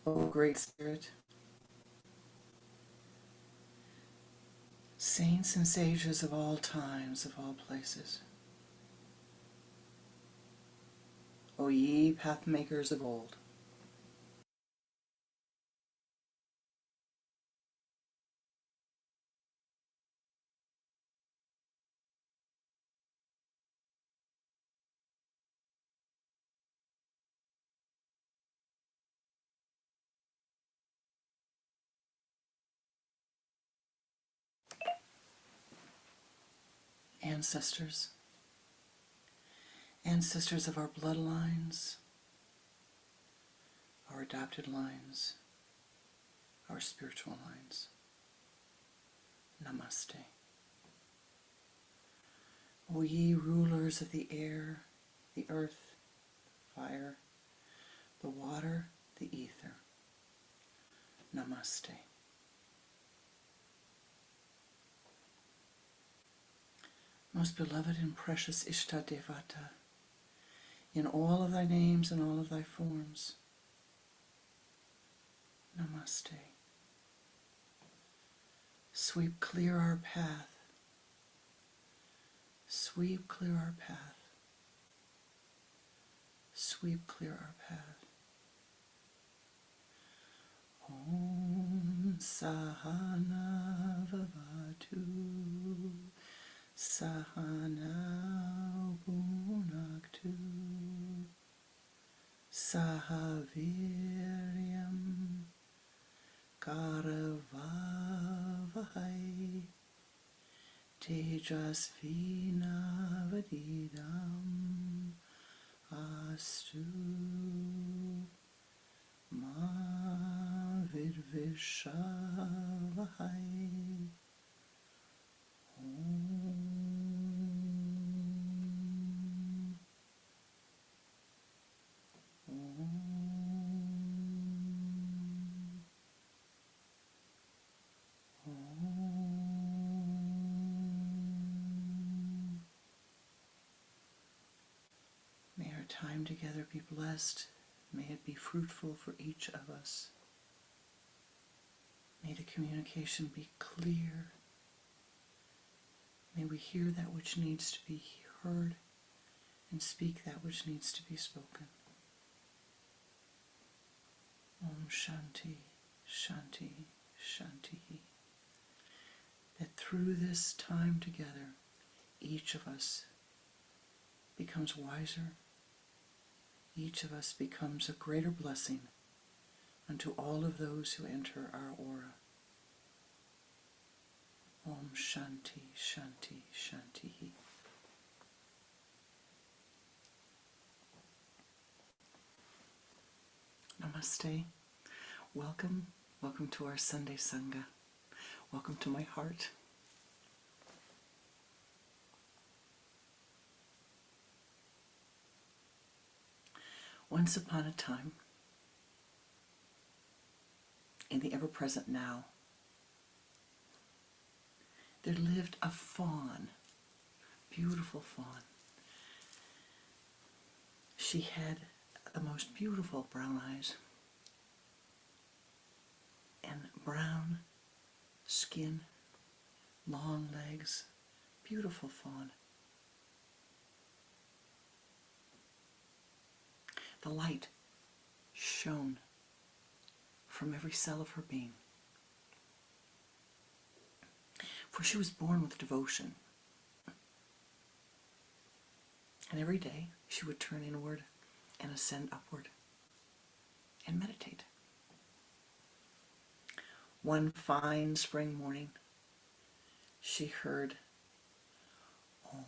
O Great Spirit, saints and sages of all times, of all places, O ye pathmakers of old, ancestors, ancestors of our bloodlines, our adopted lines, our spiritual lines. Namaste. O ye rulers of the air, the earth, fire, the water, the ether. Namaste. Most beloved and precious Ishtadevata, in all of thy names and all of thy forms, Namaste. Sweep clear our path. Sweep clear our path. Sweep clear our path. Om Sahana Vavatu Sahana Bhunaktu Sahaviryam Karavavahai Tejasvinavadidam Astu Ma Virvishavahai. May our time together be blessed. May it be fruitful for each of us. May the communication be clear. May we hear that which needs to be heard and speak that which needs to be spoken. Om Shanti, Shanti, Shanti. That through this time together, each of us becomes wiser. Each of us becomes a greater blessing unto all of those who enter our aura. Om Shanti, Shanti, Shanti. Namaste. Welcome. Welcome to our Sunday Sangha. Welcome to my heart. Once upon a time, in the ever-present now, there lived a fawn, beautiful fawn. She had the most beautiful brown eyes and brown skin, long legs, beautiful fawn. The light shone from every cell of her being. For she was born with devotion. And every day she would turn inward and ascend upward and meditate. One fine spring morning, she heard Om.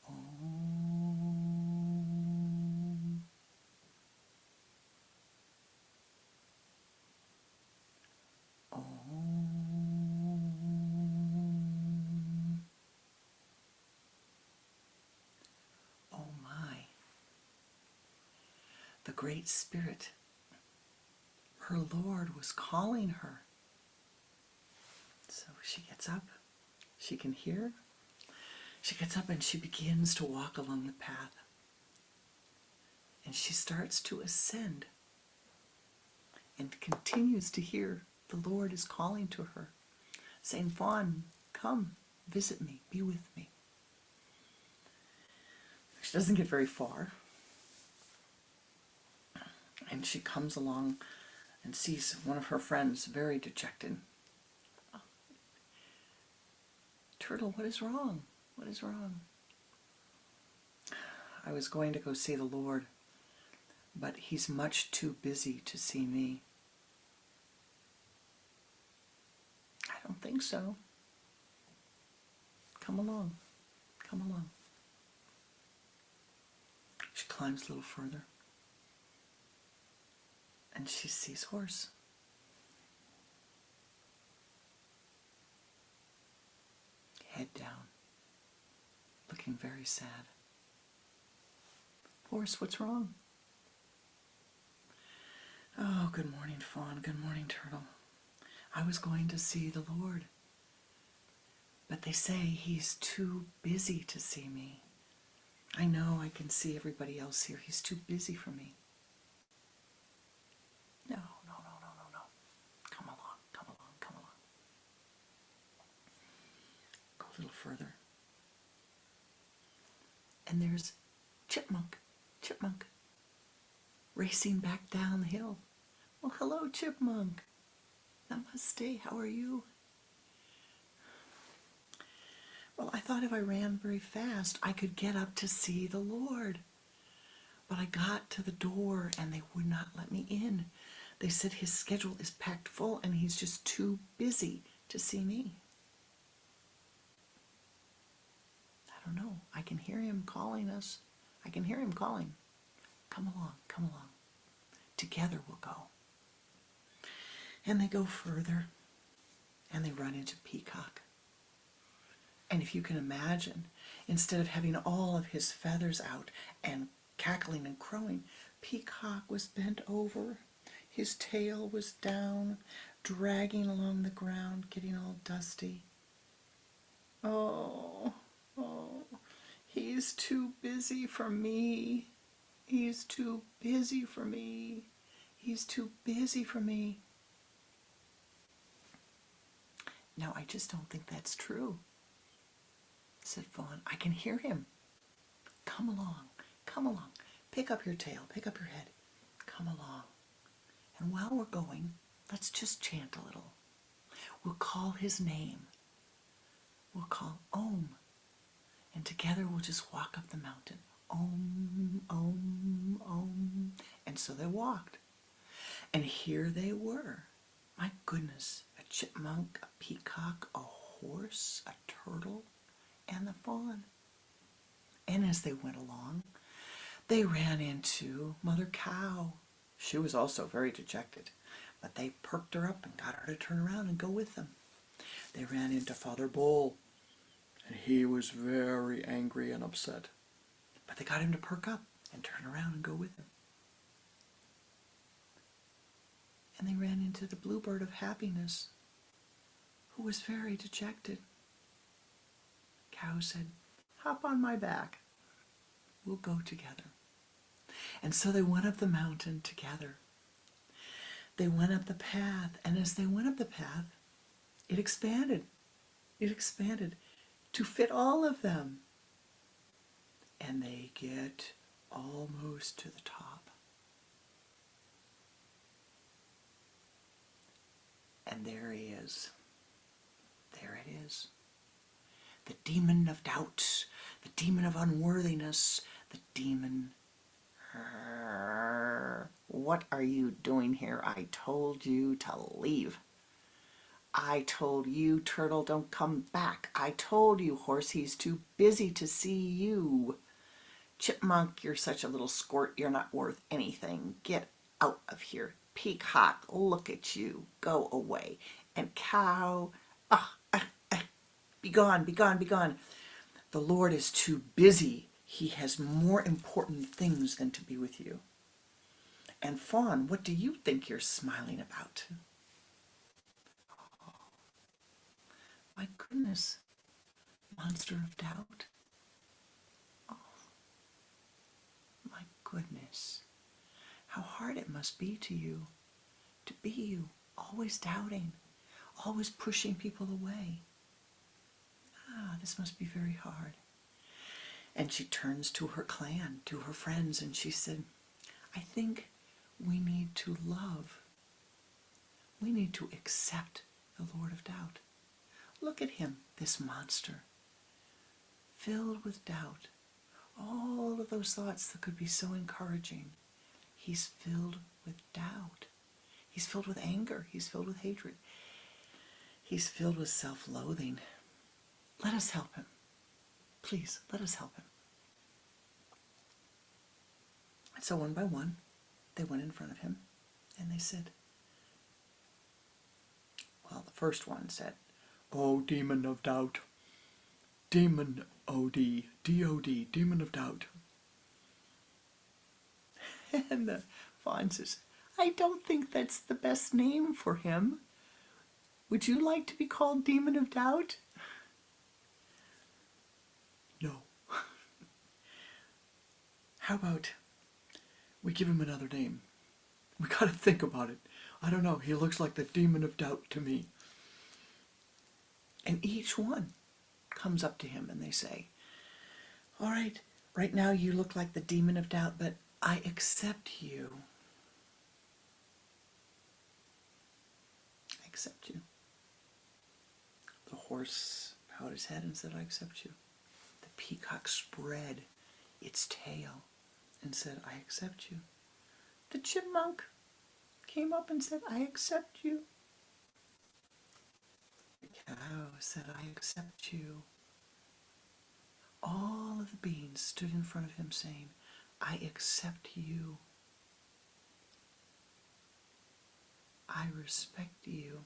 Om. Om. Oh my. The Great Spirit, her Lord, was calling her. So She gets up. She can hear. She gets up and she begins to walk along the path. And she starts to ascend and continues to hear the Lord is calling to her, saying, Fawn, come, visit me, be with me. She doesn't get very far. And she comes along and sees one of her friends very dejected. Oh, Turtle, what is wrong? What is wrong? I was going to go see the Lord, but he's much too busy to see me. I don't think so. Come along. Come along. She climbs a little further. And she sees Horse. Head down. Looking very sad. Horse, what's wrong? Oh, good morning, Fawn. Good morning, Turtle. I was going to see the Lord, but they say he's too busy to see me. I know I can see everybody else here. He's too busy for me. No. Come along, come along, come along. Go a little further. And there's Chipmunk, racing back down the hill. Well, hello, Chipmunk. Namaste, how are you? Well, I thought if I ran very fast, I could get up to see the Lord. But I got to the door and they would not let me in. They said his schedule is packed full and he's just too busy to see me. I don't know. I can hear him calling us. I can hear him calling. Come along, come along. Together we'll go. And they go further and they run into Peacock. And if you can imagine, instead of having all of his feathers out and cackling and crowing, Peacock was bent over. His tail was down, dragging along the ground, getting all dusty. Oh, he's too busy for me. He's too busy for me. He's too busy for me. Now, I just don't think that's true, said Fawn. I can hear him. Come along, come along. Pick up your tail, pick up your head. Come along. And while we're going, let's just chant a little. We'll call his name. We'll call Om. And together we'll just walk up the mountain. Om, Om, Om. And so they walked. And here they were. My goodness, a chipmunk, a peacock, a horse, a turtle, and the fawn. And as they went along, they ran into Mother Cow. She was also very dejected, but they perked her up and got her to turn around and go with them. They ran into Father Bull, and he was very angry and upset, but they got him to perk up and turn around and go with them. And they ran into the Bluebird of Happiness, who was very dejected. Cow said, hop on my back. We'll go together. And so they went up the mountain together. They went up the path, and as they went up the path, it expanded. It expanded to fit all of them. And they get almost to the top. And there he is. There it is. The demon of doubt, the demon of unworthiness, the demon. What are you doing here? I told you to leave. I told you, Turtle, don't come back. I told you, Horse, he's too busy to see you. Chipmunk, you're such a little squirt, you're not worth anything. Get out of here. Peacock, look at you. Go away. And Cow, be gone, be gone, be gone. The Lord is too busy. He has more important things than to be with you. And Fawn, what do you think you're smiling about? goodness, monster of doubt. Oh, my goodness. How hard it must be to you, to be you, always doubting, always pushing people away. This must be very hard. And she turns to her clan, to her friends, and she said, I think we need to love. We need to accept the Lord of Doubt. Look at him, this monster, filled with doubt. All of those thoughts that could be so encouraging. He's filled with doubt. He's filled with anger. He's filled with hatred. He's filled with self-loathing. Let us help him. Please, let us help him. And so one by one, they went in front of him and they said, well, the first one said, "Oh, demon of doubt. Demon O-D, D-O-D, demon of doubt." And the fawn says, I don't think that's the best name for him. Would you like to be called Demon of Doubt? No. How about we give him another name? We gotta think about it. I don't know, he looks like the Demon of Doubt to me. And each one comes up to him and they say, all right now you look like the Demon of Doubt, but I accept you. I accept you. The horse bowed his head and said, I accept you. The peacock spread its tail and said, I accept you. The chipmunk came up and said, I accept you. The cow said, I accept you. All of the beings stood in front of him saying, I accept you. I respect you.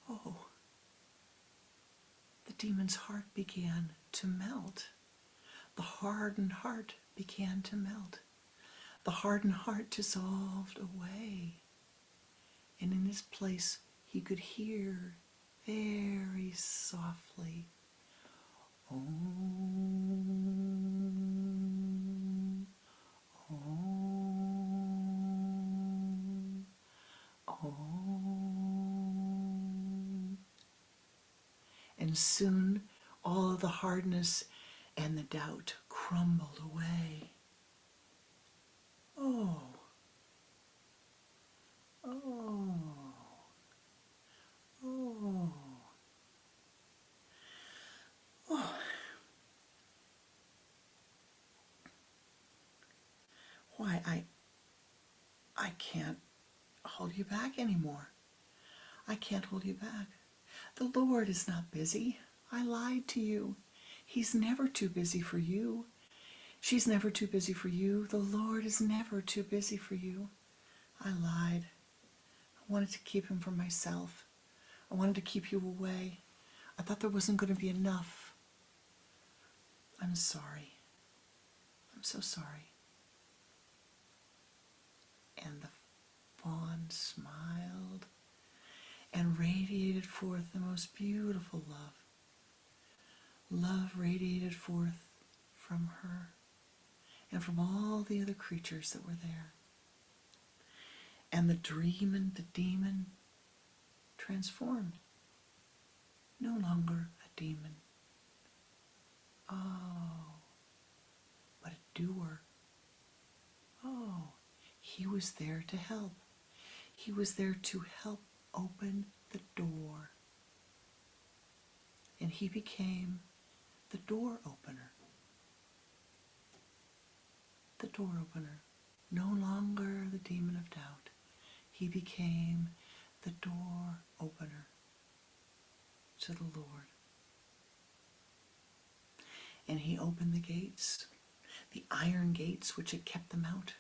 Oh, the demon's heart began to melt. The hardened heart began to melt. The hardened heart dissolved away. And in this place, he could hear very softly, Om, Om, Om. And soon all of the hardness and the doubt crumbled away. Oh, oh, oh, oh. Why, I can't hold you back anymore. I can't hold you back. The Lord is not busy. I lied to you. He's never too busy for you. She's never too busy for you. The Lord is never too busy for you. I lied. I wanted to keep him for myself. I wanted to keep you away. I thought there wasn't going to be enough. I'm sorry. I'm so sorry. And the fawn smiled and radiated forth the most beautiful love. Love radiated forth from her and from all the other creatures that were there. And the demon transformed. No longer a demon. Oh, but a doer. Oh, he was there to help. He was there to help open the door. And he became the door opener. The door opener. No longer the demon of doubt. He became the door opener to the Lord. And he opened the gates, the iron gates which had kept them out.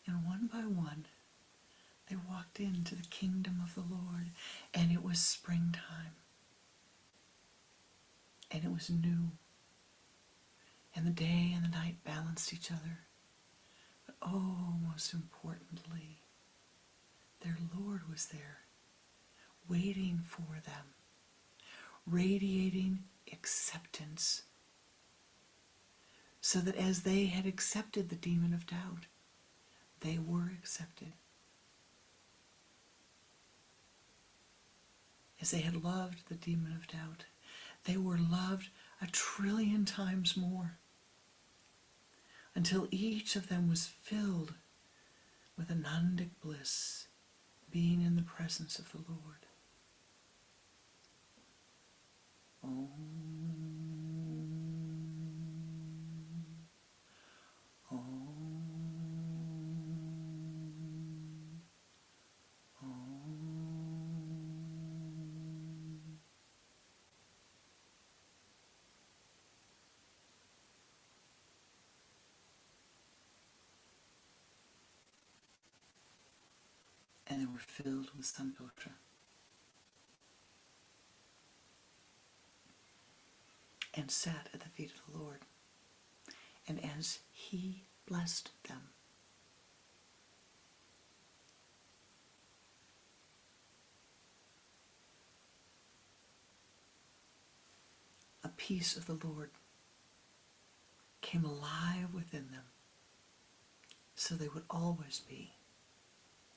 And one by one, they walked into the kingdom of the Lord, and it was springtime. And it was new. And the day and the night balanced each other. But oh, most importantly, their Lord was there, waiting for them, radiating acceptance, so that as they had accepted the demon of doubt, they were accepted. As they had loved the demon of doubt, they were loved 1,000,000,000,000 times more, until each of them was filled with anandic bliss, being in the presence of the Lord. Om. Om. Om. And they were filled with santosha. And sat at the feet of the Lord. And as he blessed them, a peace of the Lord came alive within them, so they would always be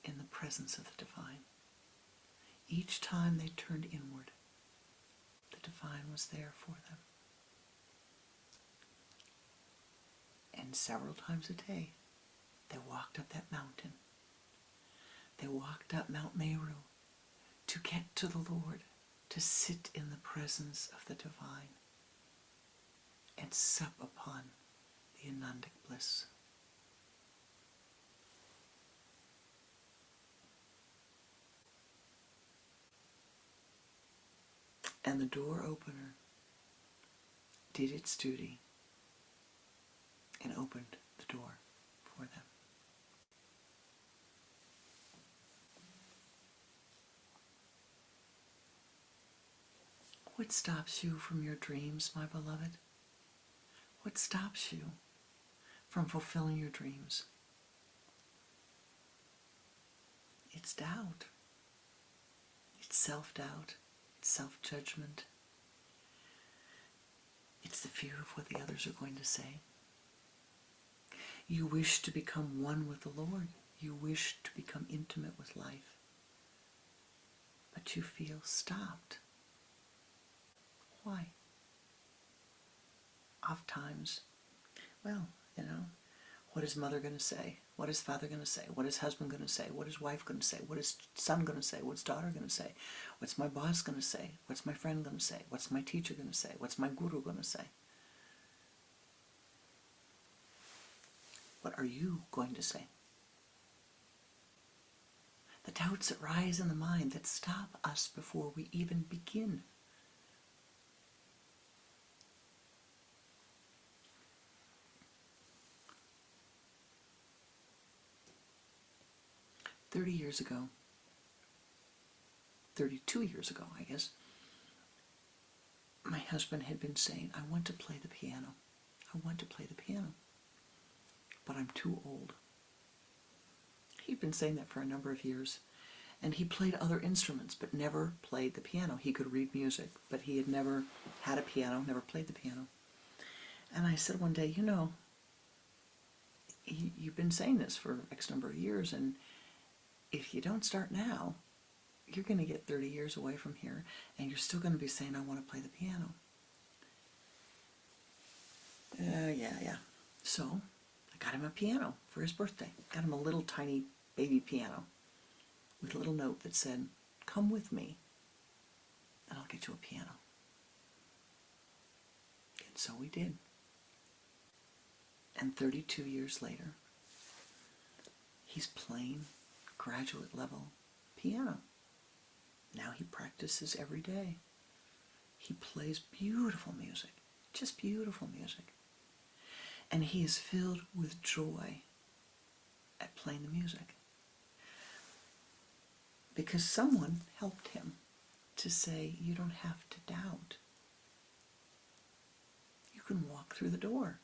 in the presence of the divine. Each time they turned inward, the divine was there for them. And several times a day, they walked up that mountain. They walked up Mount Meru to get to the Lord, to sit in the presence of the divine and sup upon the anandic bliss. And the door opener did its duty and opened the door for them. What stops you from your dreams, my beloved? What stops you from fulfilling your dreams? It's doubt. It's self-doubt. It's self-judgment. It's the fear of what the others are going to say. You wish to become one with the Lord. You wish to become intimate with life. But you feel stopped. Why? Oftentimes, well, what is mother going to say? What is father going to say? What is husband going to say? What is wife going to say? What is son going to say? What's daughter going to say? What's my boss going to say? What's my friend going to say? What's my teacher going to say? What's my guru going to say? What are you going to say? The doubts that rise in the mind that stop us before we even begin. "30 years ago, 32 years ago, I guess, my husband had been saying, I want to play the piano. I want to play the piano, but I'm too old." He'd been saying that for a number of years, and he played other instruments, but never played the piano. He could read music, but he had never had a piano, never played the piano. And I said one day, you've been saying this for X number of years, and if you don't start now, you're going to get 30 years away from here, and you're still going to be saying, I want to play the piano. Yeah. So I got him a piano for his birthday. Got him a little tiny baby piano with a little note that said, "Come with me, and I'll get you a piano." And so we did. And 32 years later, he's playing graduate level piano. Now he practices every day. He plays beautiful music, just beautiful music. And he is filled with joy at playing the music. Because someone helped him to say, you don't have to doubt. You can walk through the door.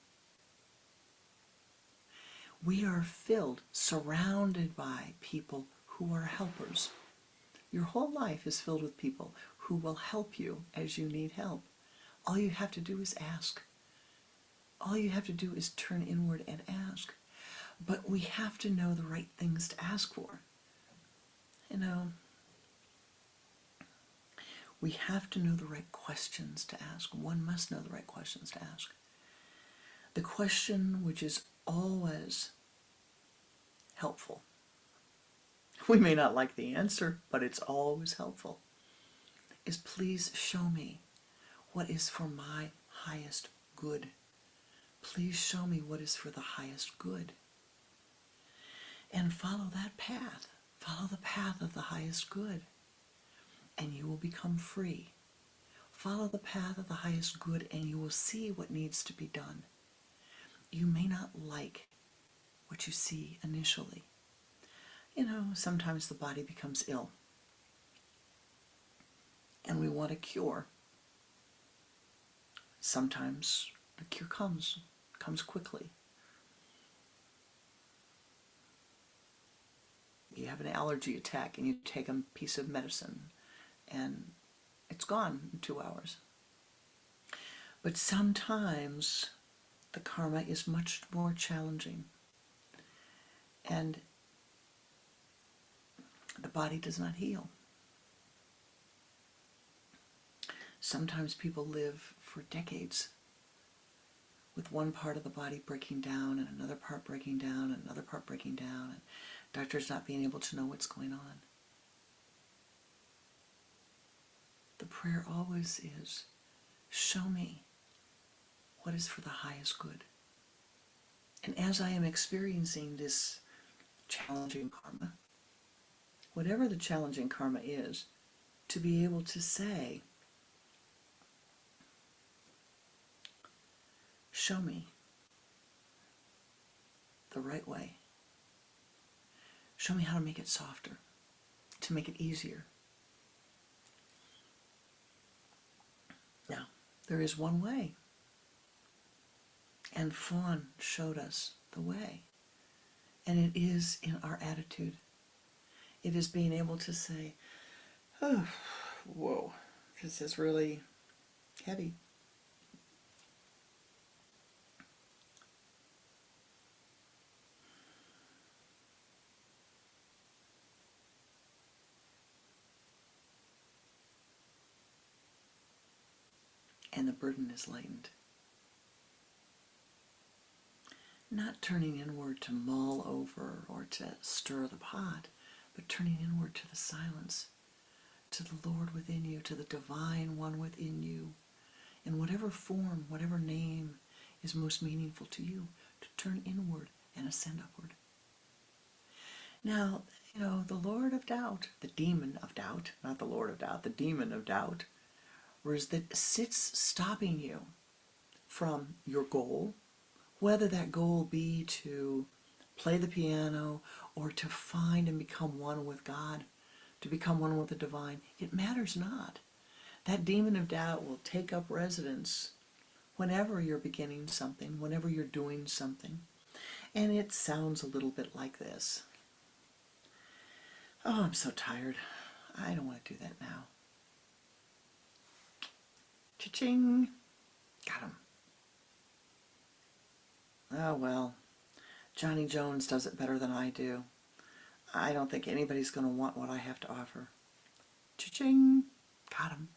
We are filled, surrounded by people who are helpers. Your whole life is filled with people who will help you as you need help. All you have to do is ask. All you have to do is turn inward and ask. But we have to know the right things to ask for. You know, we have to know the right questions to ask. One must know the right questions to ask. The question which is always helpful. We may not like the answer, but it's always helpful. Is please show me what is for my highest good. Please show me what is for the highest good. And follow that path. Follow the path of the highest good. And you will become free. Follow the path of the highest good and you will see what needs to be done. You may not like what you see initially. You know, sometimes the body becomes ill. And we want a cure. Sometimes the cure comes quickly. You have an allergy attack and you take a piece of medicine and it's gone in 2 hours. But sometimes the karma is much more challenging and the body does not heal. Sometimes people live for decades with one part of the body breaking down and another part breaking down and another part breaking down and doctors not being able to know what's going on. The prayer always is, show me what is for the highest good. And as I am experiencing this challenging karma, whatever the challenging karma is, to be able to say, show me the right way. Show me how to make it softer, to make it easier. Now, there is one way. And Fawn showed us the way. And it is in our attitude. It is being able to say, oh, whoa, this is really heavy. And the burden is lightened. Not turning inward to mull over or to stir the pot, but turning inward to the silence, to the Lord within you, to the divine one within you, in whatever form, whatever name is most meaningful to you, to turn inward and ascend upward. Now, you know, the Lord of Doubt, the demon of doubt, not the Lord of Doubt, the demon of doubt, whereas that sits stopping you from your goal, whether that goal be to play the piano or to find and become one with God, to become one with the divine, it matters not. That demon of doubt will take up residence whenever you're beginning something, whenever you're doing something. And it sounds a little bit like this. Oh, I'm so tired. I don't want to do that now. Cha-ching! Got him. Oh, well, Johnny Jones does it better than I do. I don't think anybody's going to want what I have to offer. Cha-ching! Got him.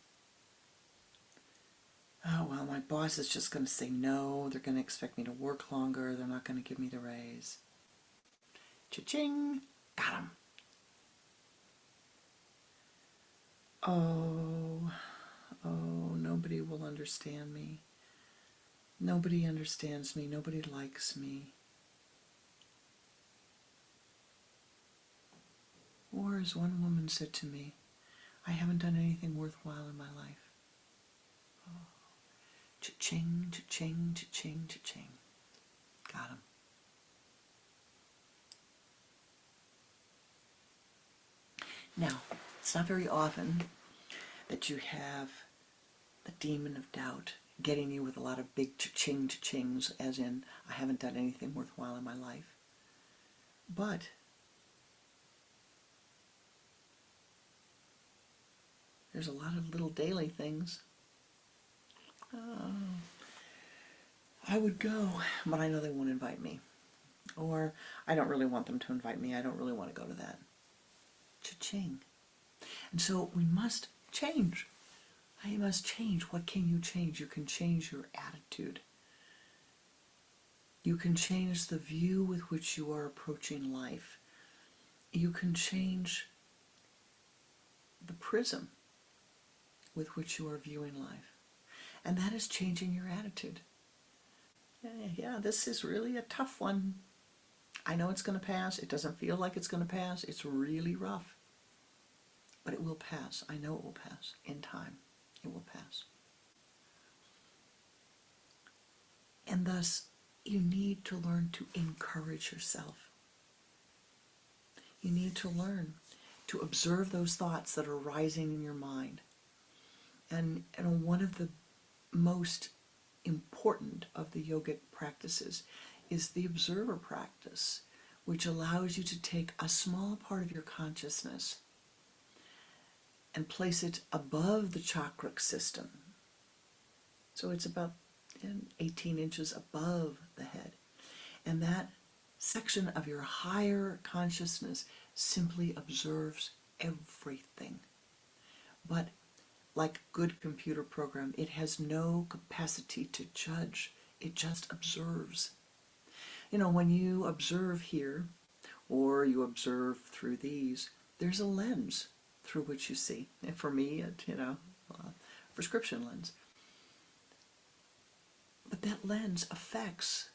Oh, well, my boss is just going to say no. They're going to expect me to work longer. They're not going to give me the raise. Cha-ching! Got him. Oh, nobody will understand me. Nobody understands me. Nobody likes me. Or as one woman said to me, I haven't done anything worthwhile in my life. Oh. Cha-ching, cha-ching, cha-ching, cha-ching. Got him. Now, it's not very often that you have the demon of doubt getting you with a lot of big cha-ching, cha-chings, as in, I haven't done anything worthwhile in my life. But There's a lot of little daily things. I would go, but I know they won't invite me. Or I don't really want them to invite me. I don't really want to go to that. Cha-ching. And so we must change. I must change. What can you change? You can change your attitude. You can change the view with which you are approaching life. You can change the prism with which you are viewing life. And that is changing your attitude. Yeah, this is really a tough one. I know it's going to pass. It doesn't feel like it's going to pass. It's really rough. But it will pass. I know it will pass. In time, it will pass. And thus, you need to learn to encourage yourself. You need to learn to observe those thoughts that are rising in your mind. And one of the most important of the yogic practices is the observer practice, which allows you to take a small part of your consciousness and place it above the chakra system. So it's about 18 inches above the head. And that section of your higher consciousness simply observes everything. But like a good computer program, it has no capacity to judge. It just observes. When you observe here, or you observe through these, there's a lens through which you see. And for me, a prescription lens. But that lens affects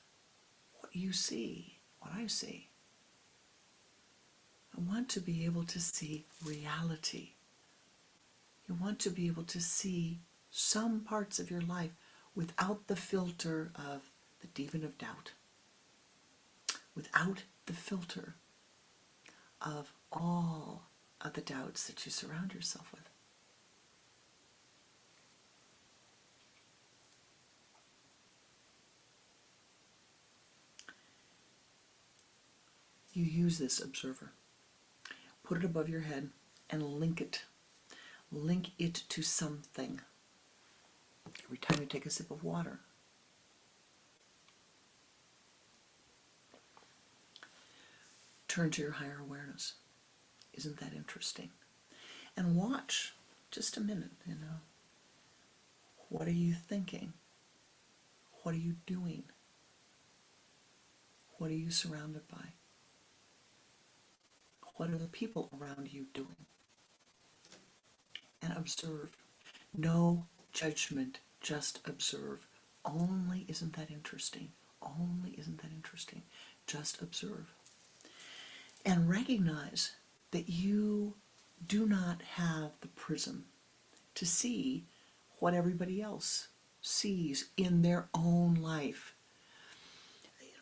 what you see, what I see. I want to be able to see reality. You want to be able to see some parts of your life without the filter of the demon of doubt, without the filter of all of the doubts that you surround yourself with. You use this observer. Put it above your head and link it. Link it to something. Every time you take a sip of water. Turn to your higher awareness. Isn't that interesting? And watch just a minute, What are you thinking? What are you doing? What are you surrounded by? What are the people around you doing? And observe. No judgment, just observe. Only, isn't that interesting? Only, isn't that interesting? Just observe. And recognize that you do not have the prism to see what everybody else sees in their own life.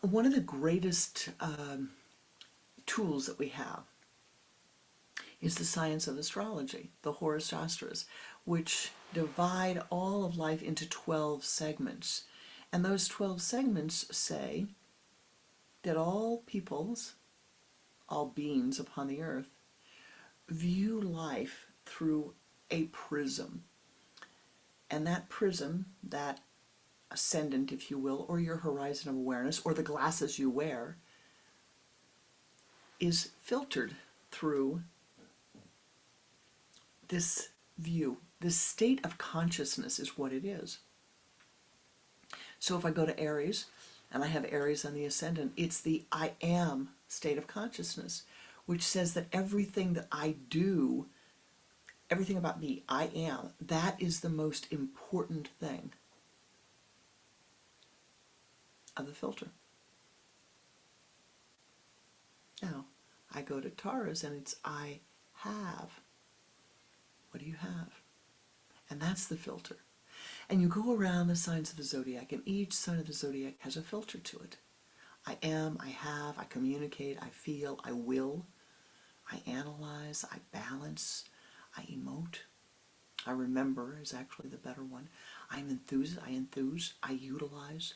One of the greatest tools that we have is the science of astrology, the horoscastras, which divide all of life into 12 segments. And those 12 segments say that all peoples, all beings upon the earth, view life through a prism. And that prism, that ascendant, if you will, or your horizon of awareness, or the glasses you wear, is filtered through this view. This state of consciousness is what it is. So if I go to Aries, and I have Aries on the ascendant, it's the I am state of consciousness, which says that everything that I do, everything about me, I am, that is the most important thing of the filter. Now, I go to Taurus and it's I have. What do you have? And that's the filter. And you go around the signs of the zodiac, and each sign of the zodiac has a filter to it. I am, I have, I communicate, I feel, I will, I analyze, I balance, I emote. I remember is actually the better one. I enthuse, I utilize.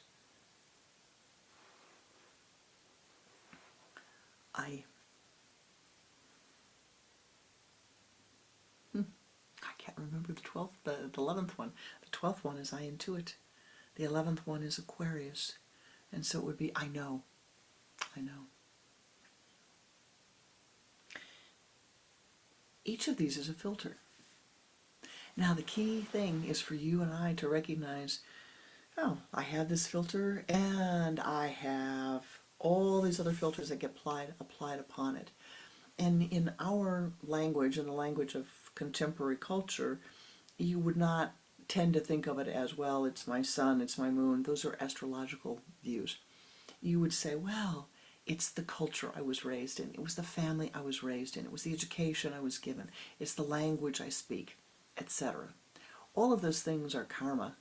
I can't remember the 12th, the 11th one. The 12th one is I intuit. The 11th one is Aquarius. And so it would be I know. I know. Each of these is a filter. Now the key thing is for you and I to recognize, oh, I have this filter and I have all these other filters that get applied upon it. And in our language, in the language of contemporary culture, you would not tend to think of it as, well, it's my sun, it's my moon. Those are astrological views. You would say, well, it's the culture I was raised in. It was the family I was raised in. It was the education I was given. It's the language I speak, etc. All of those things are karma.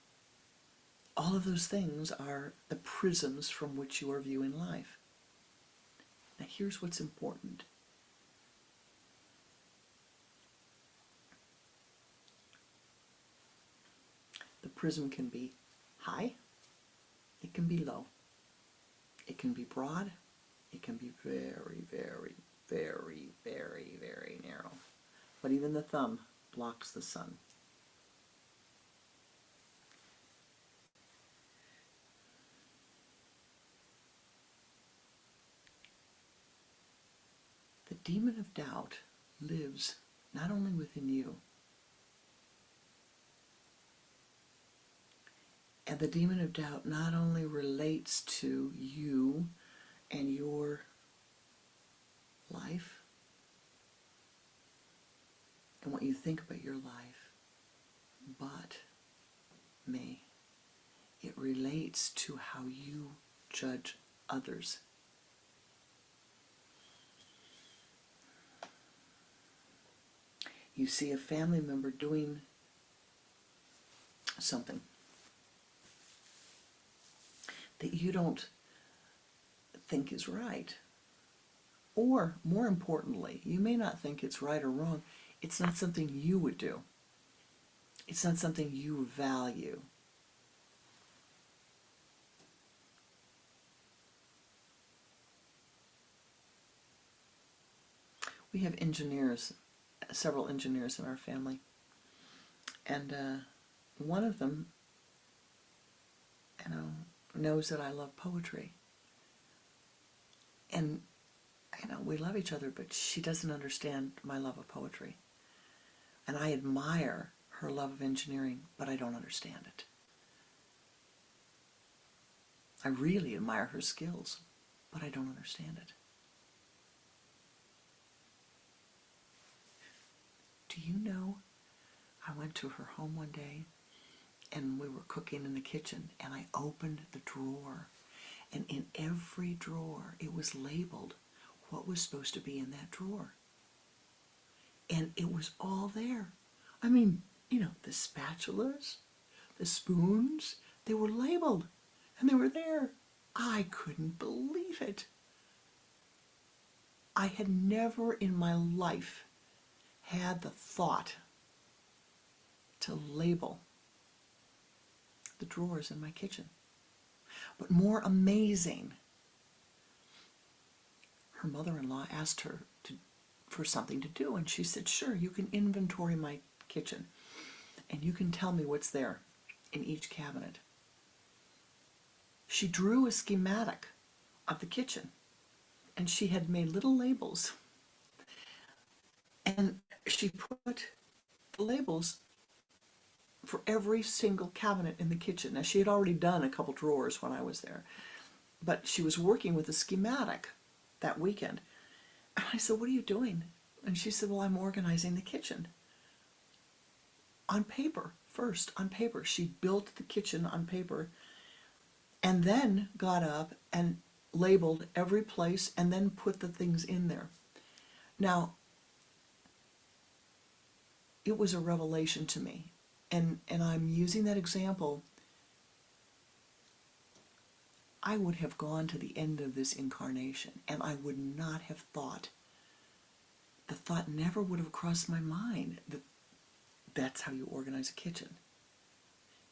All of those things are the prisms from which you are viewing life. Now here's what's important. The prism can be high, it can be low, it can be broad, it can be very, very, very, very, very narrow. But even the thumb blocks the sun. The demon of doubt lives not only within you, and the demon of doubt not only relates to you and your life and what you think about your life, but me. It relates to how you judge others. You see a family member doing something that you don't think is right. Or, more importantly, you may not think it's right or wrong. It's not something you would do. It's not something you value. We have engineers, several engineers in our family. And one of them, knows that I love poetry. And, we love each other, but she doesn't understand my love of poetry. And I admire her love of engineering, but I don't understand it. I really admire her skills, but I don't understand it. Do you know, I went to her home one day, and we were cooking in the kitchen, and I opened the drawer, and in every drawer it was labeled what was supposed to be in that drawer. And it was all there. I mean, the spatulas, the spoons, they were labeled, and they were there. I couldn't believe it. I had never in my life had the thought to label the drawers in my kitchen. But more amazing, her mother-in-law asked her for something to do, and she said, sure, you can inventory my kitchen, and you can tell me what's there in each cabinet. She drew a schematic of the kitchen, and she had made little labels, and she put the labels for every single cabinet in the kitchen. Now, she had already done a couple drawers when I was there, but she was working with a schematic that weekend. And I said, what are you doing? And she said, well, I'm organizing the kitchen. On paper, first, on paper. She built the kitchen on paper and then got up and labeled every place and then put the things in there. Now, it was a revelation to me. And I'm using that example. I would have gone to the end of this incarnation and I would not have thought, the thought never would have crossed my mind that that's how you organize a kitchen.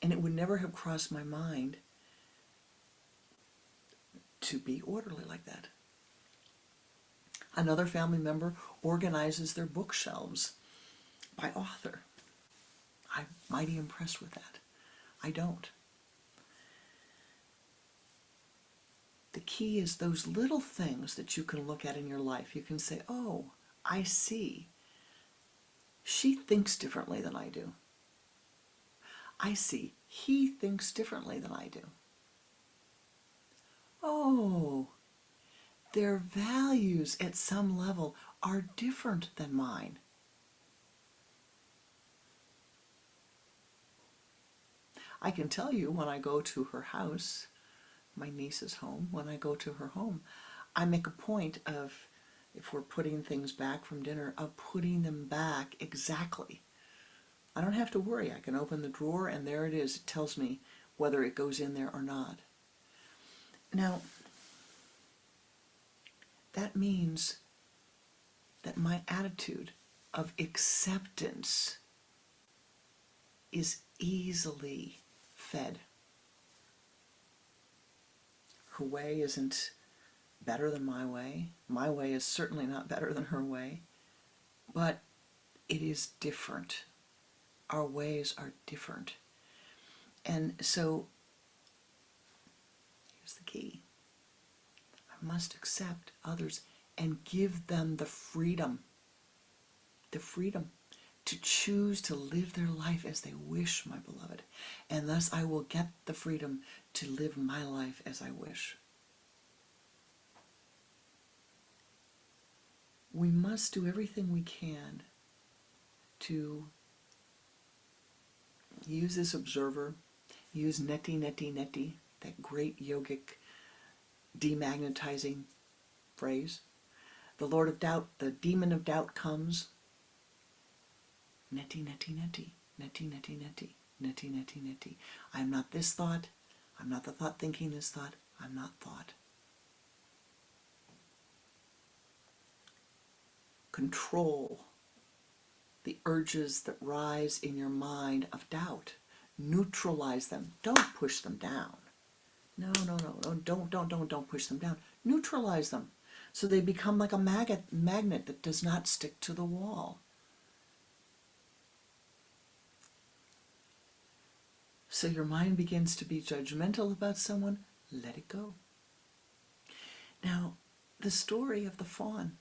And it would never have crossed my mind to be orderly like that. Another family member organizes their bookshelves by author. I'm mighty impressed with that. I don't. The key is those little things that you can look at in your life. You can say, oh, I see. She thinks differently than I do. I see. He thinks differently than I do. Oh, their values at some level are different than mine. I can tell you when I go to her house, my niece's home, when I go to her home, I make a point of, if we're putting things back from dinner, of putting them back exactly. I don't have to worry. I can open the drawer and there it is. It tells me whether it goes in there or not. Now, that means that my attitude of acceptance is easily fed. Her way isn't better than my way. My way is certainly not better than her way. But it is different. Our ways are different. And so, here's the key. I must accept others and give them the freedom to choose to live their life as they wish, my beloved. And thus I will get the freedom to live my life as I wish. We must do everything we can to use this observer, use neti, neti, neti, that great yogic demagnetizing phrase. The Lord of Doubt, the demon of doubt comes. Neti, neti, neti, neti, neti, neti, neti, neti, neti. I am not this thought. I'm not the thought thinking this thought. I'm not thought. Control the urges that rise in your mind of doubt. Neutralize them. Don't push them down. No, don't push them down. Neutralize them so they become like a magnet that does not stick to the wall. So your mind begins to be judgmental about someone, let it go. Now, the story of the fawn.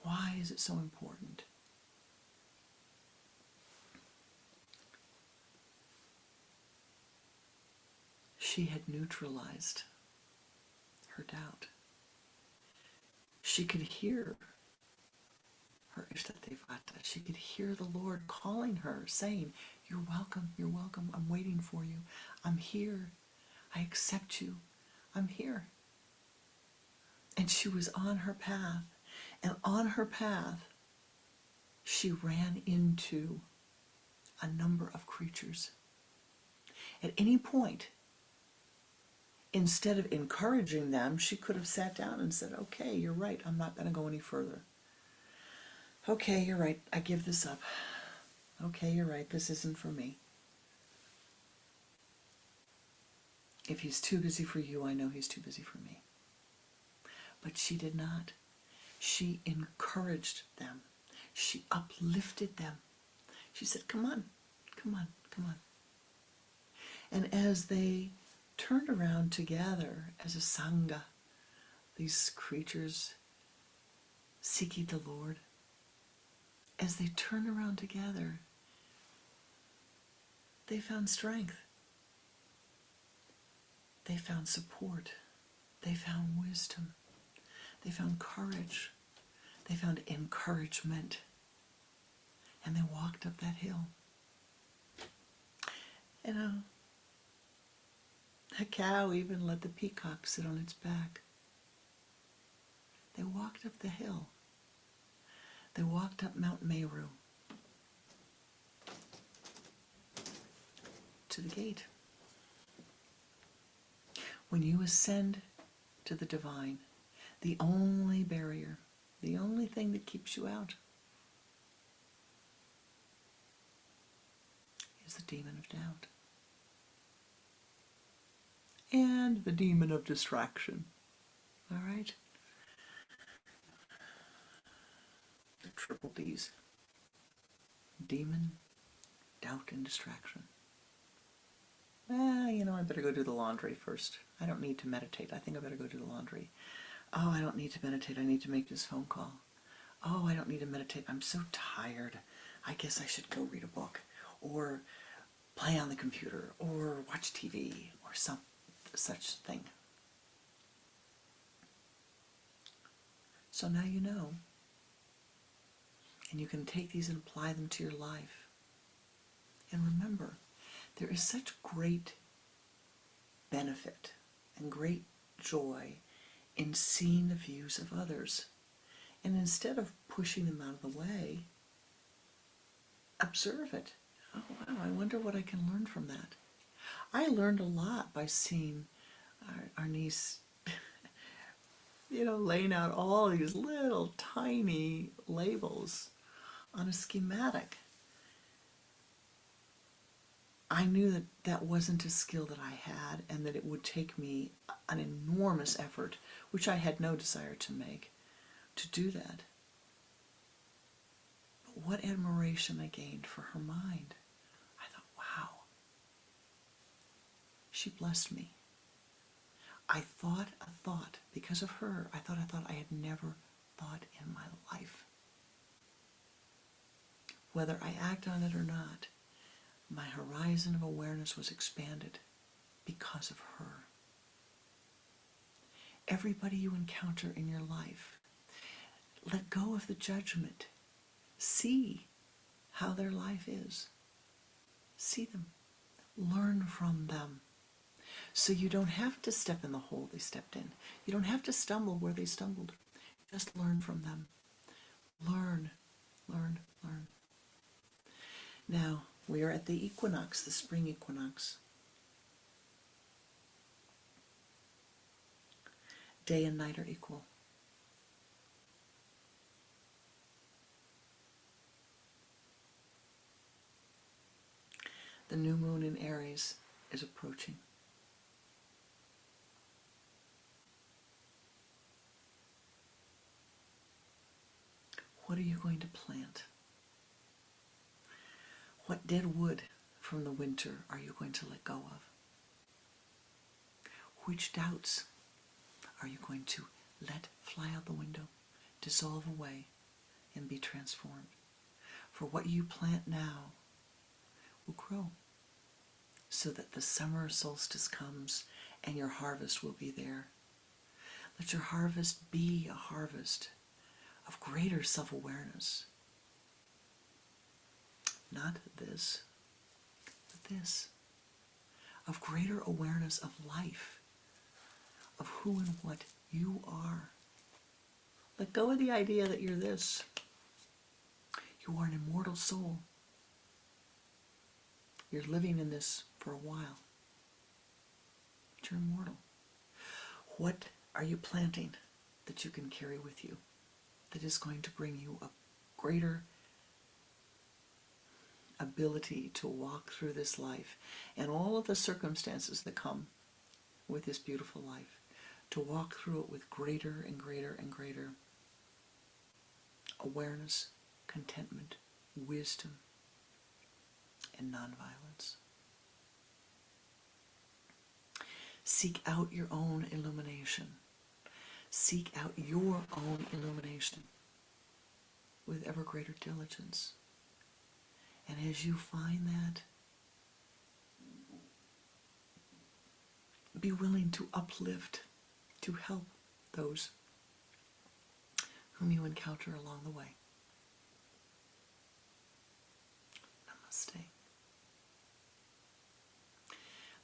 Why is it so important? She had neutralized her doubt. She could hear her Ishtatevata. She could hear the Lord calling her, saying, you're welcome, I'm waiting for you. I'm here. I accept you. I'm here. And she was on her path. And on her path, she ran into a number of creatures. At any point, instead of encouraging them, she could have sat down and said, okay, you're right, I'm not going to go any further. Okay, you're right, I give this up. Okay, you're right, this isn't for me. If he's too busy for you, I know he's too busy for me. But she did not. She encouraged them. She uplifted them. She said, come on, come on, come on. And as they turned around together as a sangha, these creatures seeking the Lord, as they turned around together, they found strength. They found support. They found wisdom. They found courage. They found encouragement. And they walked up that hill. You know, a cow even let the peacock sit on its back. They walked up the hill. They walked up Mount Meru to the gate. When you ascend to the divine, the only barrier, the only thing that keeps you out is the demon of doubt and the demon of distraction. All right? The triple D's. demon, doubt, and distraction. I better go do the laundry first. I don't need to meditate. I think I better go do the laundry. Oh, I don't need to meditate. I need to make this phone call. Oh, I don't need to meditate. I'm so tired. I guess I should go read a book or play on the computer or watch TV or some such thing. So now you know. And you can take these and apply them to your life. And remember, there is such great benefit and great joy in seeing the views of others. And instead of pushing them out of the way, observe it. Oh, wow, I wonder what I can learn from that. I learned a lot by seeing our niece, laying out all these little tiny labels on a schematic. I knew that that wasn't a skill that I had and that it would take me an enormous effort, which I had no desire to make, to do that. But what admiration I gained for her mind. I thought, wow, she blessed me. I thought a thought, because of her, I thought I had never thought in my life. Whether I act on it or not, my horizon of awareness was expanded because of her. Everybody you encounter in your life, let go of the judgment. See how their life is. See them. Learn from them. So you don't have to step in the hole they stepped in. You don't have to stumble where they stumbled. Just learn from them. Learn, learn, learn. Now, we are at the equinox, the spring equinox. Day and night are equal. The new moon in Aries is approaching. What are you going to plant? What dead wood from the winter are you going to let go of? Which doubts are you going to let fly out the window, dissolve away, and be transformed? For what you plant now will grow, so that the summer solstice comes and your harvest will be there. Let your harvest be a harvest of greater self-awareness. Not this, but this. Of greater awareness of life, of who and what you are. Let go of the idea that you're this. You are an immortal soul. You're living in this for a while. But you're immortal. What are you planting that you can carry with you that is going to bring you a greater ability to walk through this life and all of the circumstances that come with this beautiful life, to walk through it with greater and greater and greater awareness, contentment, wisdom, and nonviolence. Seek out your own illumination. Seek out your own illumination with ever greater diligence. And as you find that, be willing to uplift, to help those whom you encounter along the way. Namaste.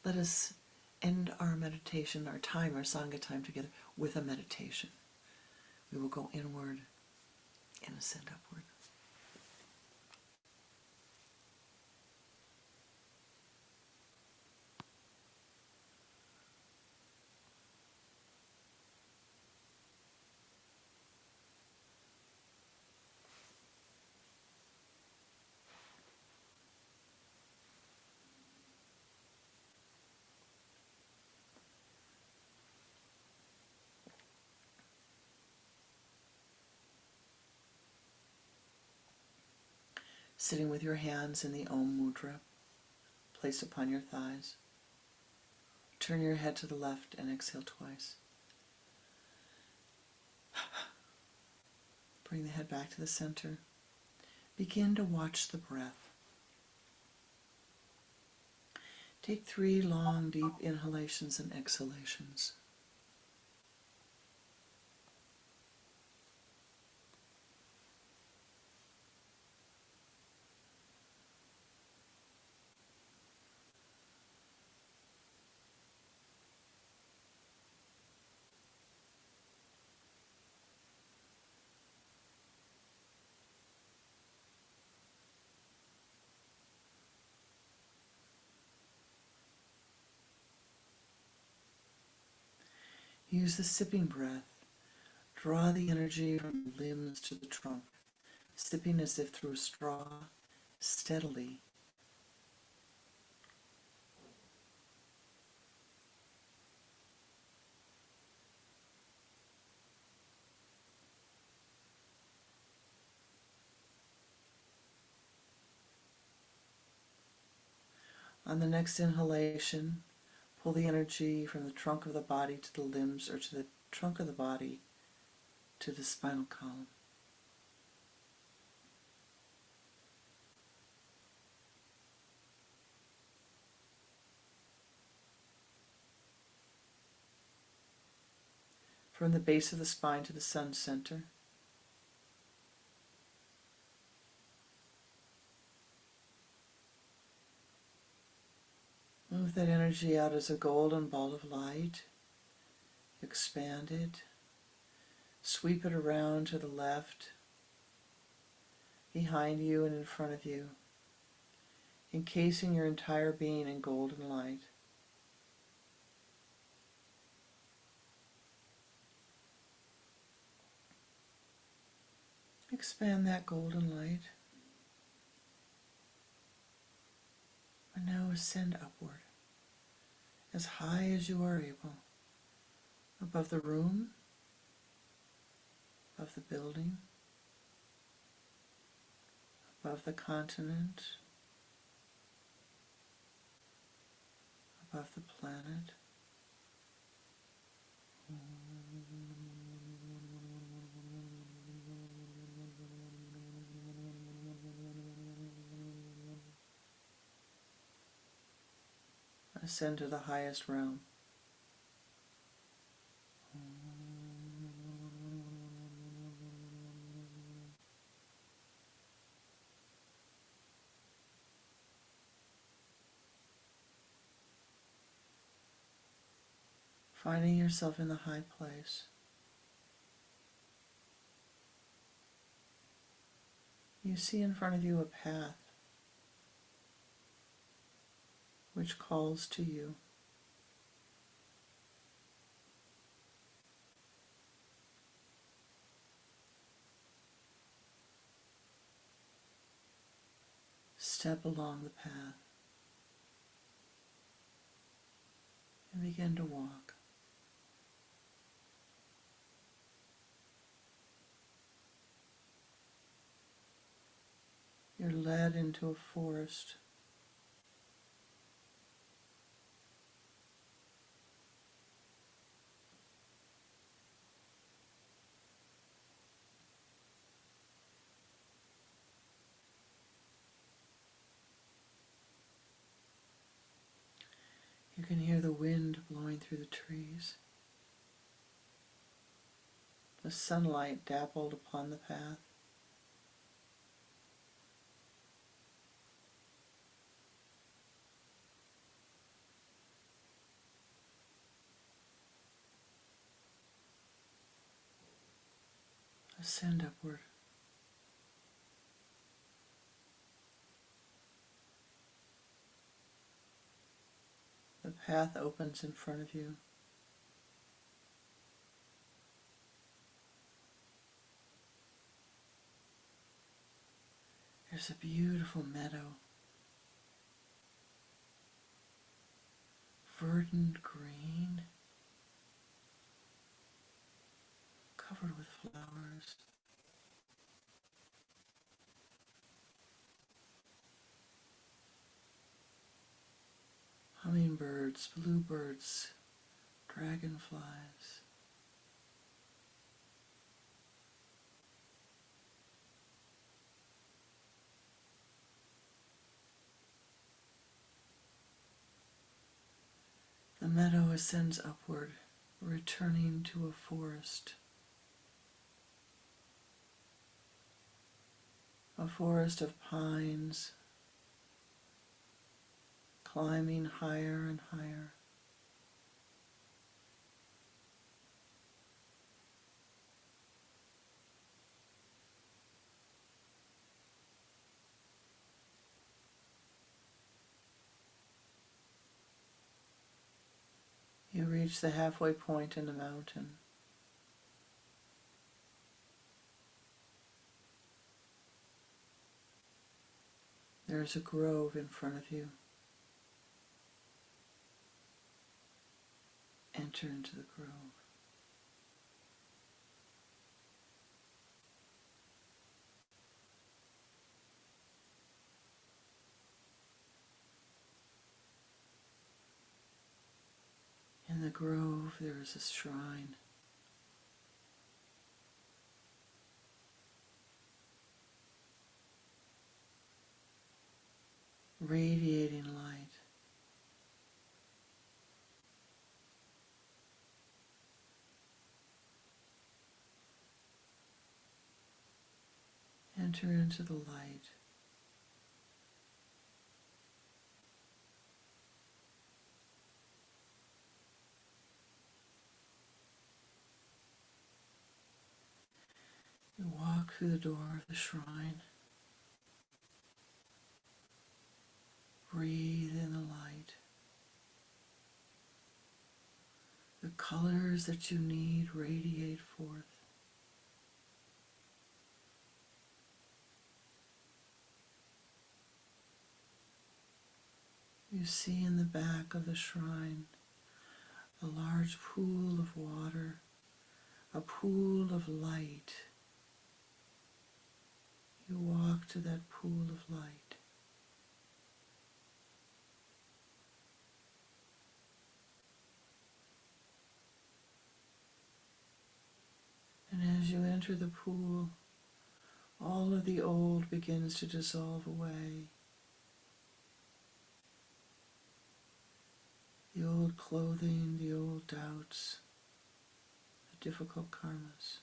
Let us end our meditation, our time, our Sangha time together with a meditation. We will go inward and ascend upward. sitting with your hands in the Om Mudra, placed upon your thighs. Turn your head to the left and exhale twice. Bring the head back to the center. Begin to watch the breath. Take 3 long, deep inhalations and exhalations. Use the sipping breath. Draw the energy from the limbs to the trunk, sipping as if through a straw, steadily. On the next inhalation, pull the energy from the trunk of the body to the limbs, or to the trunk of the body to the spinal column. From the base of the spine to the sun center. Move that energy out as a golden ball of light. Expand it. Sweep it around to the left, behind you and in front of you, encasing your entire being in golden light. Expand that golden light. And now ascend upward, as high as you are able, above the room, above the building, above the continent, above the planet. Ascend to the highest realm. Finding yourself in the high place. You see in front of you a path which calls to you. Step along the path and begin to walk. You're led into a forest. You can hear the wind blowing through the trees. The sunlight dappled upon the path. Ascend upward. The path opens in front of you. There's a beautiful meadow, verdant green, covered with flowers. hummingbirds, bluebirds, dragonflies. The meadow ascends upward, returning to a forest. A forest of pines, climbing higher and higher. You reach the halfway point in the mountain. There's a grove in front of you. Enter into the grove. In the grove there is a shrine. Radiating light. Enter into the light. You walk through the door of the shrine. Breathe in the light. The colors that you need radiate forth. You see in the back of the shrine a large pool of water, a pool of light. You walk to that pool of light. And as you enter the pool, all of the old begins to dissolve away. The old clothing, the old doubts, the difficult karmas.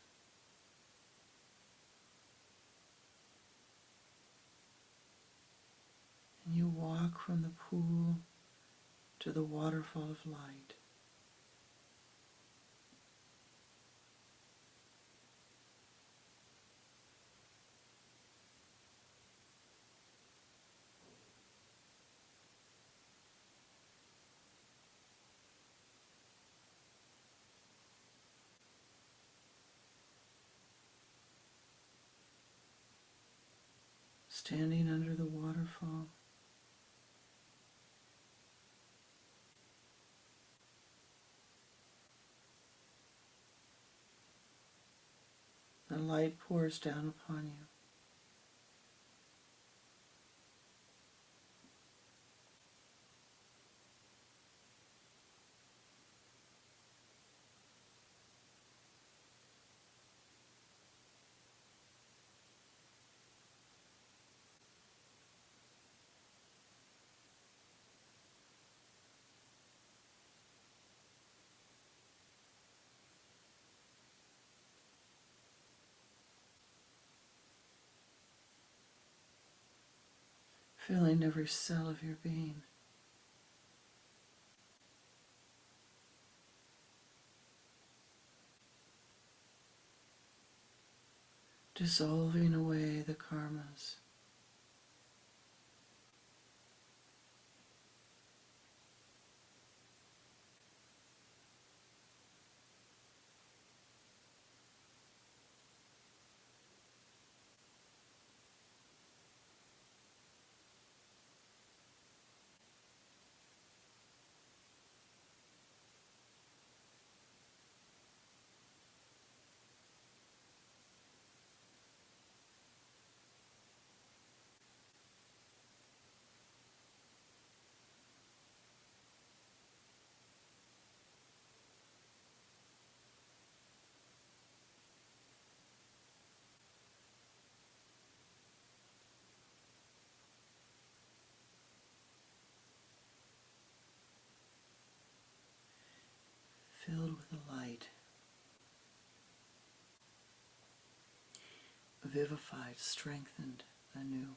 And you walk from the pool to the waterfall of light. Standing under the waterfall, the light pours down upon you. Filling every cell of your being. Dissolving away the karmas. vivified, strengthened anew.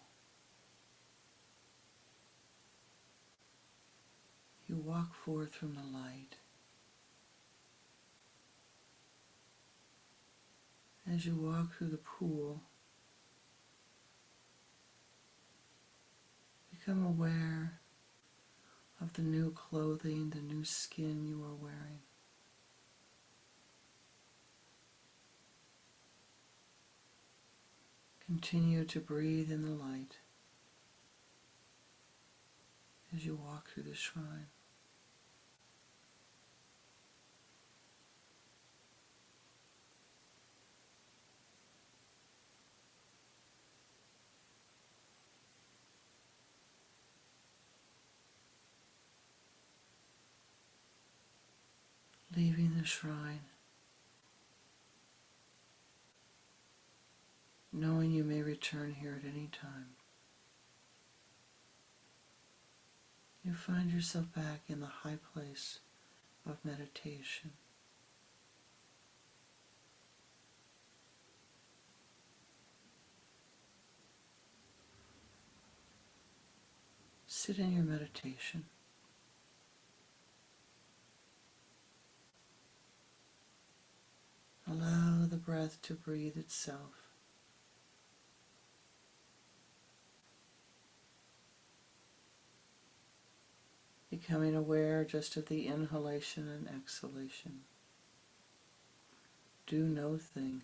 You walk forth from the light. As you walk through the pool, become aware of the new clothing, the new skin you are wearing. Continue to breathe in the light as you walk through the shrine. Leaving the shrine, knowing you may return here at any time. You find yourself back in the high place of meditation. Sit in your meditation. Allow the breath to breathe itself. Becoming aware just of the inhalation and exhalation. Do no thing.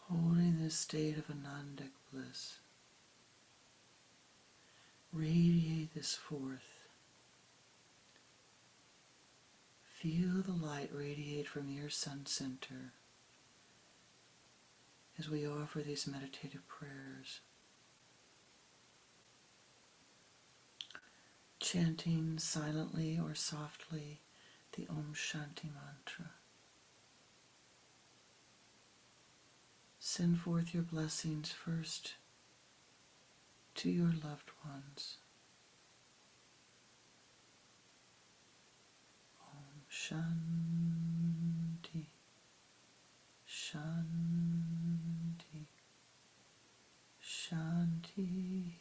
Holding this state of Anandic bliss. Radiate this forth. Feel the light radiate from your sun center as we offer these meditative prayers. Chanting silently or softly the Om Shanti mantra. Send forth your blessings first to your loved ones. Om Shanti, Shanti, Shanti.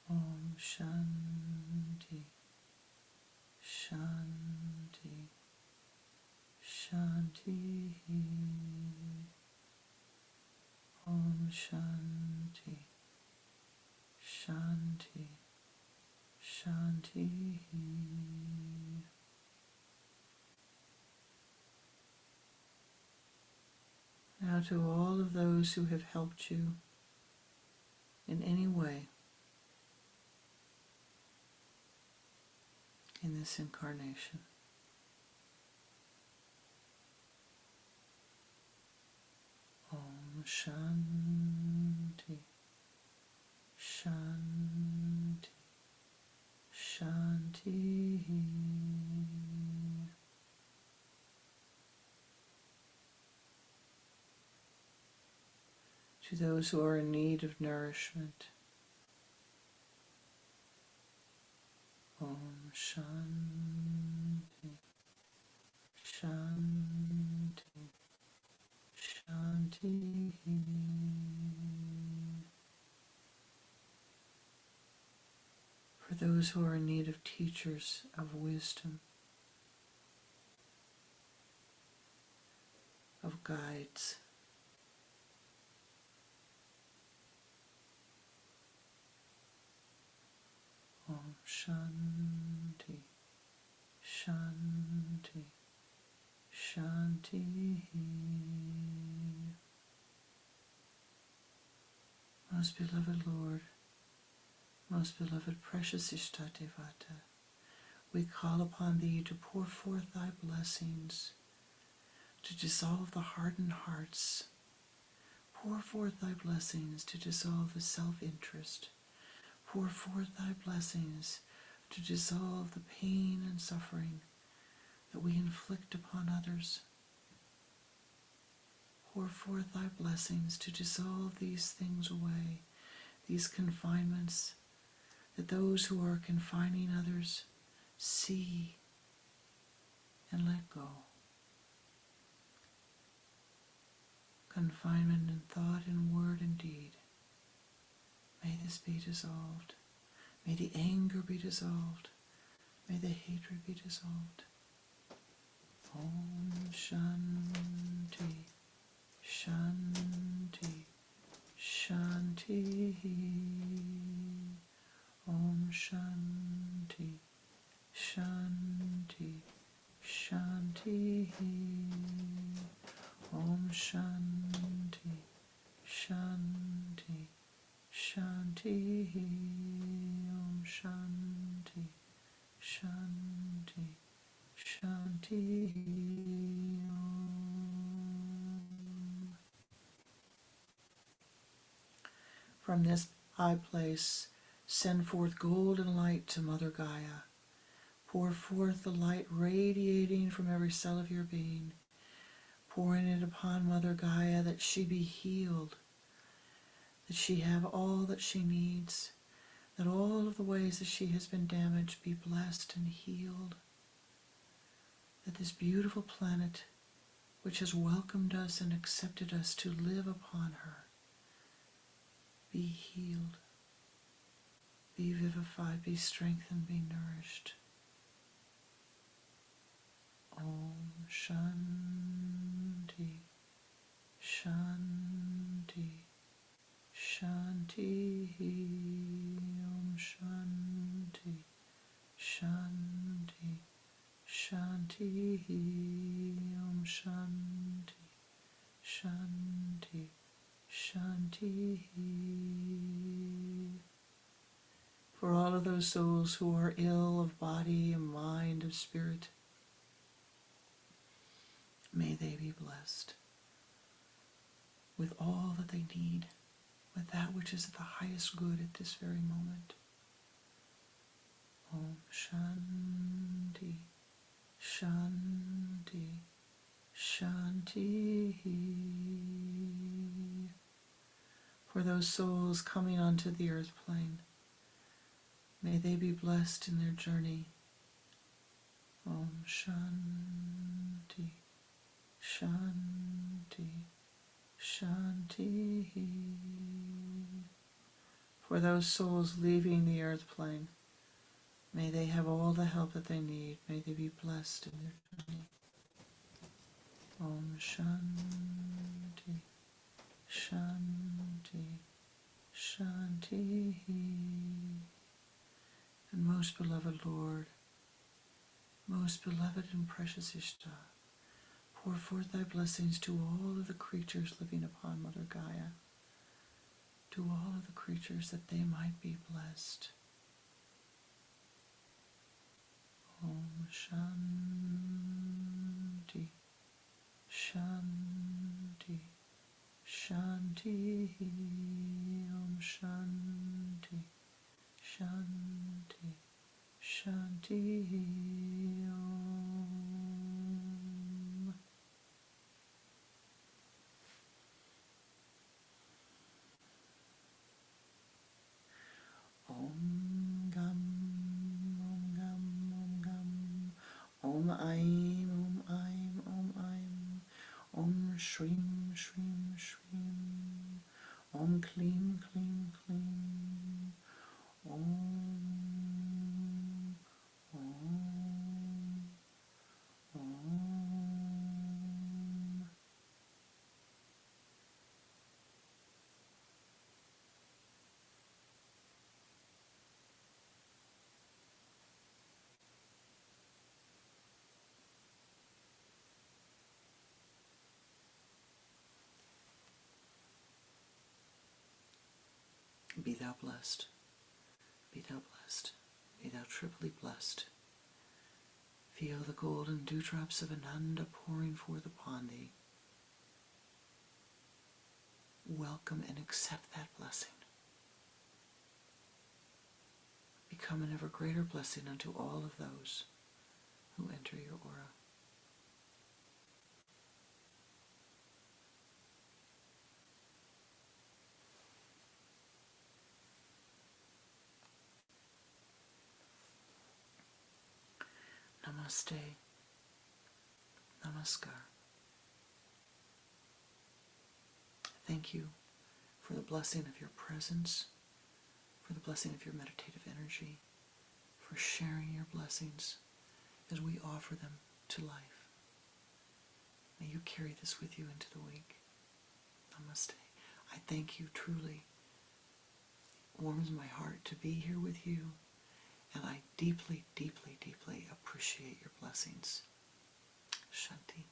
Om Shanti, Shanti, Shanti. Om Shanti, Shanti, Shanti. Now to all of those who have helped you in any way in this incarnation. Om Shanti, Shanti, Shanti. To those who are in need of nourishment, Om Shanti, Shanti, Shanti. For those who are in need of teachers of wisdom, of guides, Om Shanti, Shanti, Shanti. Most beloved Lord, most beloved precious Ishtadevata, we call upon Thee to pour forth Thy blessings, to dissolve the hardened hearts. Pour forth Thy blessings to dissolve the self-interest. Pour forth Thy blessings to dissolve the pain and suffering that we inflict upon others. Pour forth Thy blessings to dissolve these things away, these confinements, that those who are confining others see and let go. Confinement in thought and word and deed. May this be dissolved. May the anger be dissolved. May the hatred be dissolved. Om Shanti, Shanti, Shanti. Om Shanti, Shanti, Shanti. Om Shanti, Shanti, Shanti. Om Shanti, Shanti, Shanti. Om. From this high place, send forth golden light to Mother Gaia. Pour forth the light radiating from every cell of your being, pouring it upon Mother Gaia that she be healed, that she have all that she needs, that all of the ways that she has been damaged be blessed and healed, that this beautiful planet, which has welcomed us and accepted us to live upon her, be healed, be vivified, be strengthened, be nourished. Om Shanti, Shanti, Shanti. Om Shanti, Shanti, Shanti. Om Shanti, Shanti, Shanti. For all of those souls who are ill of body, of mind, of spirit, may they be blessed with all that they need, with that which is the highest good at this very moment. Om Shanti, Shanti, Shanti. For those souls coming onto the earth plane, may they be blessed in their journey. Om Shanti, Shanti, Shanti. For those souls leaving the earth plane, may they have all the help that they need. May they be blessed in their journey. Om Shanti, Shanti, Shanti. And most beloved Lord, most beloved and precious Ishta, pour forth Thy blessings to all of the creatures living upon Mother Gaia, to all of the creatures that they might be blessed. Om Shanti, Shanti, Shanti. Om Shanti, Shanti, Shanti. Om. Om Gam, Om Gam, Om Gam, Om Aim, Om Aim, Om Aim, Om Shrim, Shrim, Shrim, Om Klim, Klim, Klim, Om, Om, Om. Be thou blessed. Be thou blessed. Be thou triply blessed. Feel the golden dewdrops of Ananda pouring forth upon thee. Welcome and accept that blessing. Become an ever greater blessing unto all of those who enter your aura. Namaste. Namaskar. Thank you for the blessing of your presence, for the blessing of your meditative energy, for sharing your blessings as we offer them to life. May you carry this with you into the week. Namaste. I thank you truly. It warms my heart to be here with you, and I deeply, deeply, deeply appreciate your blessings. Shanti.